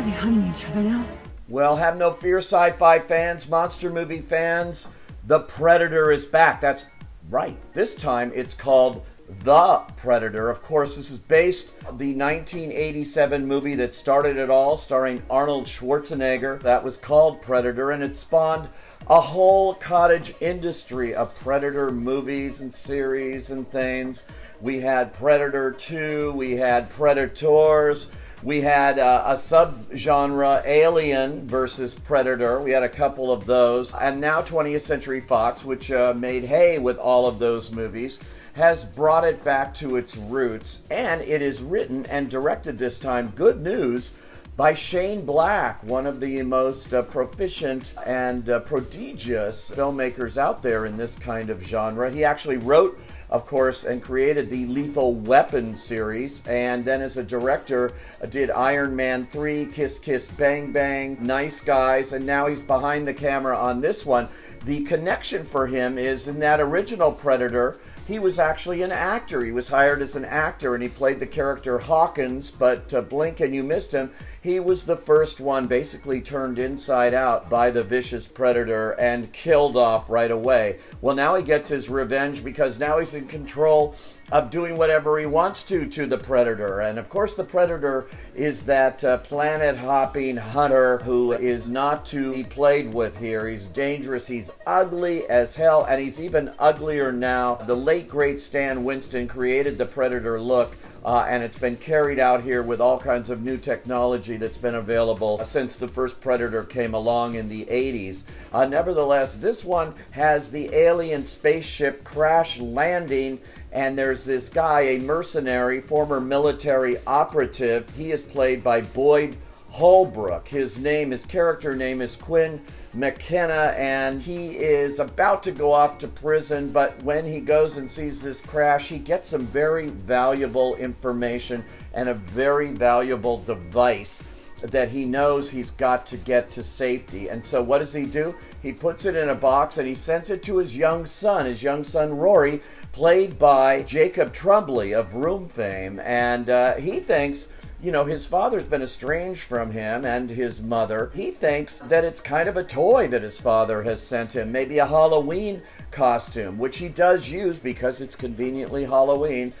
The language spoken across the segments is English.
they hunting each other now? Well, have no fear, sci-fi fans, monster movie fans. The Predator is back. That's right. This time it's called The Predator. Of course, this is based on the 1987 movie that started it all, starring Arnold Schwarzenegger. That was called Predator, and it spawned a whole cottage industry of Predator movies and series and things. We had Predator 2, we had Predators, we had a subgenre, Alien versus Predator. We had a couple of those. And now 20th Century Fox, which made hay with all of those movies, has brought it back to its roots. And it is written and directed this time, good news, by Shane Black, one of the most proficient and prodigious filmmakers out there in this kind of genre. He actually wrote, of course, and created the Lethal Weapon series, and then as a director did Iron Man 3, Kiss Kiss Bang Bang, Nice Guys, and now he's behind the camera on this one. The connection for him is in that original Predator, he was actually an actor. He was hired as an actor, and he played the character Hawkins, but blink and you missed him. He was the first one basically turned inside out by the vicious Predator and killed off right away. Well, now he gets his revenge because now he's in control of doing whatever he wants to the Predator. And of course the Predator is that planet-hopping hunter who is not to be played with here. He's dangerous, he's ugly as hell, and he's even uglier now. The late great Stan Winston created the Predator look, and it's been carried out here with all kinds of new technology that's been available since the first Predator came along in the 80s. Nevertheless, this one has the alien spaceship crash landing, and there's this guy, a mercenary, former military operative. He is played by Boyd Holbrook. His character name is Quinn McKenna, and he is about to go off to prison, but when he goes and sees this crash, he gets some very valuable information and a very valuable device that he knows he's got to get to safety. And so what does he do? He puts it in a box and he sends it to his young son Rory, played by Jacob Tremblay of Room fame. And he thinks, you know, his father's been estranged from him and his mother. He thinks that it's kind of a toy that his father has sent him, maybe a Halloween costume, which he does use because it's conveniently Halloween.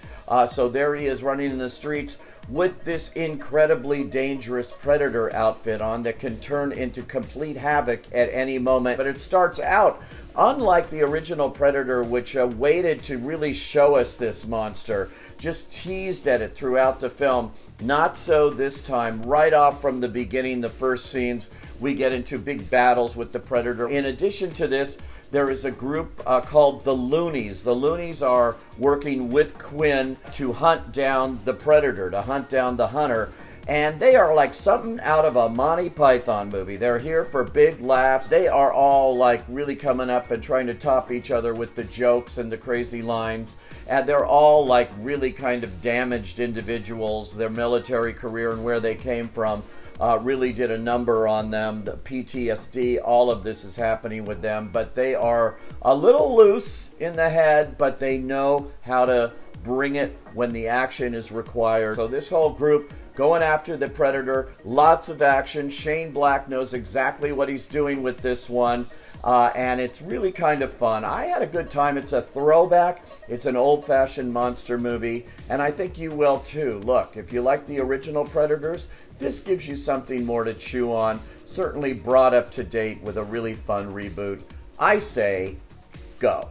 So there he is running in the streets with this incredibly dangerous Predator outfit on that can turn into complete havoc at any moment. But it starts out, unlike the original Predator, which waited to really show us this monster, just teased at it throughout the film. Not so this time. Right off from the beginning, the first scenes, we get into big battles with the Predator. In addition to this, there is a group called the Loonies. The Loonies are working with Quinn to hunt down the Predator, to hunt down the hunter. And they are like something out of a Monty Python movie. They're here for big laughs. They are all like really coming up and trying to top each other with the jokes and the crazy lines. And they're all like really kind of damaged individuals. Their military career and where they came from really did a number on them. The PTSD, all of this is happening with them. But they are a little loose in the head, but they know how to bring it when the action is required. So this whole group going after the Predator, lots of action. Shane Black knows exactly what he's doing with this one, and it's really kind of fun. I had a good time. It's a throwback. It's an old-fashioned monster movie, and I think you will too. Look, if you like the original Predators, this gives you something more to chew on, certainly brought up to date with a really fun reboot. I say, go.